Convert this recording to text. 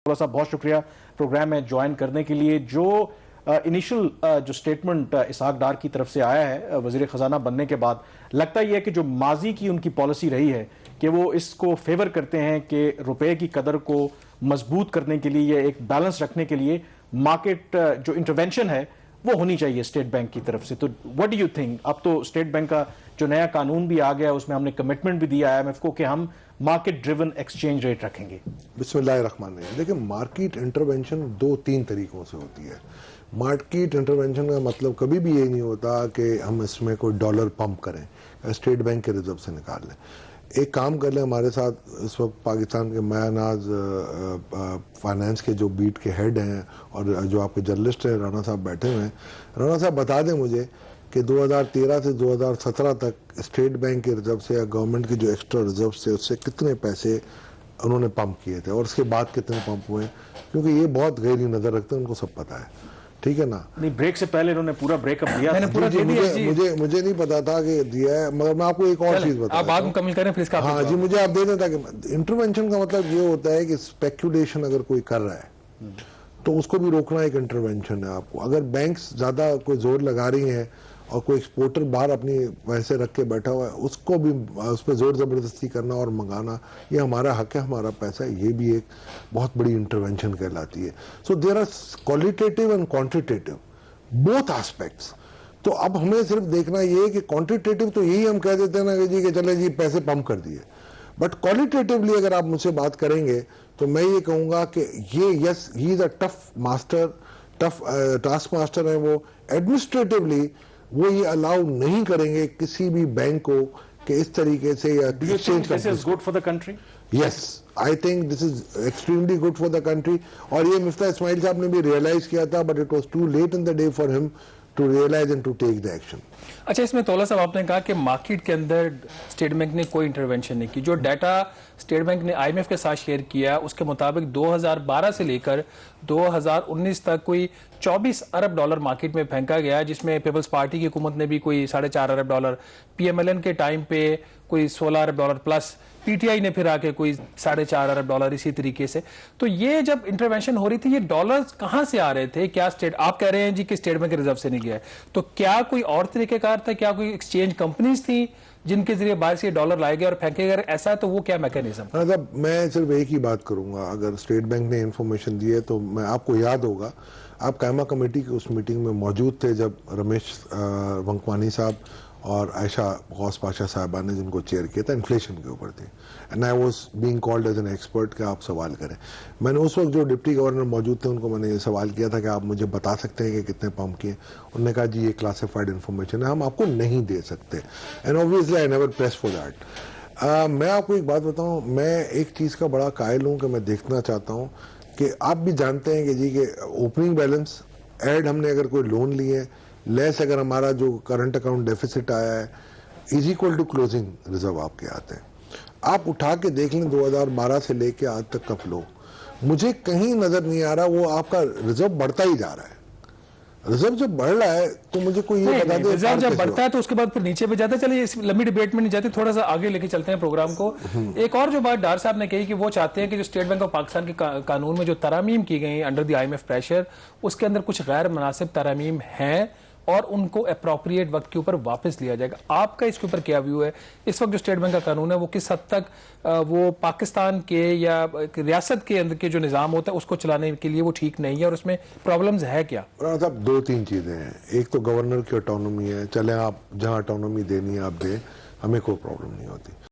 थोड़ा सा बहुत शुक्रिया प्रोग्राम में ज्वाइन करने के लिए। जो इनिशियल जो स्टेटमेंट इसहाक डार की तरफ से आया है वजीर खजाना बनने के बाद, लगता ही है कि जो माजी की उनकी पॉलिसी रही है कि वो इसको फेवर करते हैं कि रुपए की कदर को मजबूत करने के लिए या एक बैलेंस रखने के लिए मार्केट जो इंटरवेंशन है वो होनी चाहिए स्टेट बैंक की तरफ से। तो व्हाट डू यू थिंक? अब तो स्टेट बैंक का जो नया कानून भी आ गया, उसमें हमने कमिटमेंट भी दिया IMF को कि हम मार्केट ड्रिवन एक्सचेंज रेट रखेंगे। बिस्मिल्लाहिर्रहमानिर्रहीम। देखिए, मार्केट इंटरवेंशन 2-3 तरीकों से होती है। मार्केट इंटरवेंशन का मतलब कभी भी ये नहीं होता कि हम इसमें कोई डॉलर पंप करें, स्टेट बैंक के रिजर्व से निकाल लें। एक काम कर लें, हमारे साथ इस वक्त पाकिस्तान के मायानाज फाइनेंस के जो बीट के हेड हैं और जो आपके जर्नलिस्ट हैं राना साहब बैठे हुए हैं। राना साहब बता दें मुझे कि 2013 से 2017 तक स्टेट बैंक के रिजर्व से या गवर्नमेंट के जो एक्स्ट्रा रिजर्व थे उससे कितने पैसे उन्होंने पंप किए थे और उसके बाद कितने पंप हुए, क्योंकि ये बहुत गहरी नज़र रखते हैं, उनको सब पता है। ठीक है ना? नहीं, ब्रेक से पहले इन्होंने पूरा ब्रेकअप दिया। मैंने पूरा दे दिया जी। मुझे नहीं पता था कि दिया है, मगर मैं आपको एक और चीज बता, आप बात मुकम्मल करें फिर इसका। हाँ जी, मुझे आप दे दें ताकि इंटरवेंशन का मतलब ये होता है कि स्पेक्यूलेशन अगर कोई कर रहा है तो उसको भी रोकना एक इंटरवेंशन है। आपको अगर बैंक्स ज्यादा कोई जोर लगा रही हैं और कोई एक्सपोर्टर बाहर अपनी पैसे रख के बैठा हुआ है, उसको भी उस पर जोर जबरदस्ती करना और मंगाना, ये हमारा हक है, हमारा पैसा है, ये भी एक बहुत बड़ी इंटरवेंशन कहलाती है। So there are qualitative and quantitative both aspects. तो अब हमें सिर्फ देखना ये है कि क्वांटिटेटिव तो यही हम कह देते हैं ना कि जी कि चले जी पैसे पंप कर दिए, बट क्वालिटेटिवली अगर आप मुझसे बात करेंगे तो मैं ये कहूँगा कि ये yes he is a tough master, tough task master है वो। एडमिनिस्ट्रेटिवली वो ये अलाउ नहीं करेंगे किसी भी बैंक को कि इस तरीके से या good for the country. Yes, I think this is extremely good for the country. और ये मिफ्ता इस्माइल साहब ने भी रियलाइज किया था, but it was too late in the day for him to realise and to take the action. अच्छा, इसमें तौला साहब आपने कहा कि मार्केट के अंदर स्टेट बैंक ने कोई इंटरवेंशन नहीं की। जो डाटा स्टेट बैंक ने IMF के साथ शेयर किया उसके मुताबिक 2012 से लेकर 2019 तक कोई 24 अरब डॉलर मार्केट में फेंका गया, जिसमें पीपल्स पार्टी की हुकूमत ने भी कोई 4.5 अरब डॉलर, PMLN के टाइम पे कोई 16 अरब डॉलर प्लस, PTI ने फिर आके कोई 4.5 अरब डॉलर, इसी तरीके से। तो ये जब इंटरवेंशन हो रही थी, ये डॉलर्स कहां से आ रहे थे? क्या स्टेट, आप कह रहे हैं जी कि स्टेट बैंक के रिजर्व से नहीं गया है, तो क्या कोई और तरीकेकार था? क्या कोई एक्सचेंज कंपनीज थी जिनके जरिए बाहर से डॉलर लाए गए और फेंके गए? ऐसा तो वो क्या मैकेनिज्म? मतलब मैं सिर्फ एक ही बात करूंगा, अगर स्टेट बैंक ने इंफॉर्मेशन दी है तो मैं, आपको याद होगा आप कायमा कमेटी की उस मीटिंग में मौजूद थे जब रमेश वंकवानी साहब और आयशा गौस पाशा साहबा ने जिनको चेयर किया था, इन्फ्लेशन के ऊपर थी, and I was being called as an expert कि आप सवाल करें। मैंने उस वक्त जो डिप्टी गवर्नर मौजूद थे उनको मैंने ये सवाल किया था कि आप मुझे बता सकते हैं कि कितने पंप किए। उन्होंने कहा जी ये क्लासिफाइड इन्फॉर्मेशन है, हम आपको नहीं दे सकते, and obviously I never press for that. मैं आपको एक बात बताऊं, मैं एक चीज़ का बड़ा कायल हूं कि मैं देखना चाहता हूं कि आप भी जानते हैं कि जी के ओपनिंग बैलेंस एड हमने अगर कोई लोन लिए लेस, अगर हमारा जो करंट अकाउंट डेफिसिट आया है is equal to closing reserve आपके आते हैं। आप उठा के देख लें 2012 से लेके आज तक का फ्लो, मुझे कहीं नजर नहीं आ रहा वो आपका रिजर्व बढ़ता ही जा रहा है। रिजर्व जब बढ़ रहा है तो मुझे कोई ये बता दे, रिजर्व जब बढ़ता है तो उसके बाद फिर नीचे पे जाता है। चलिए इस लंबी डिबेट में नहीं जाते, थोड़ा सा आगे लेके चलते हैं प्रोग्राम को। एक और जो बात डार साहब ने कही कि वो चाहते हैं कि जो स्टेट बैंक ऑफ पाकिस्तान के कानून में जो तरामीम की गई अंडर द IMF प्रेशर, उसके अंदर कुछ गैर मुनासिब तरामीम हैं और उनको अप्रोप्रिएट वक्त के ऊपर वापस लिया जाएगा। आपका इसके ऊपर क्या व्यू है? इस वक्त जो स्टेट बैंक का कानून है वो किस हद तक वो पाकिस्तान के या रियासत के अंदर के जो निज़ाम होता है उसको चलाने के लिए वो ठीक नहीं है, और उसमें प्रॉब्लम्स है क्या? साहब 2-3 चीजें हैं। एक तो गवर्नर की ऑटोनॉमी है, चले आप जहां ऑटोनॉमी देनी है आप दें, हमें कोई प्रॉब्लम नहीं होती।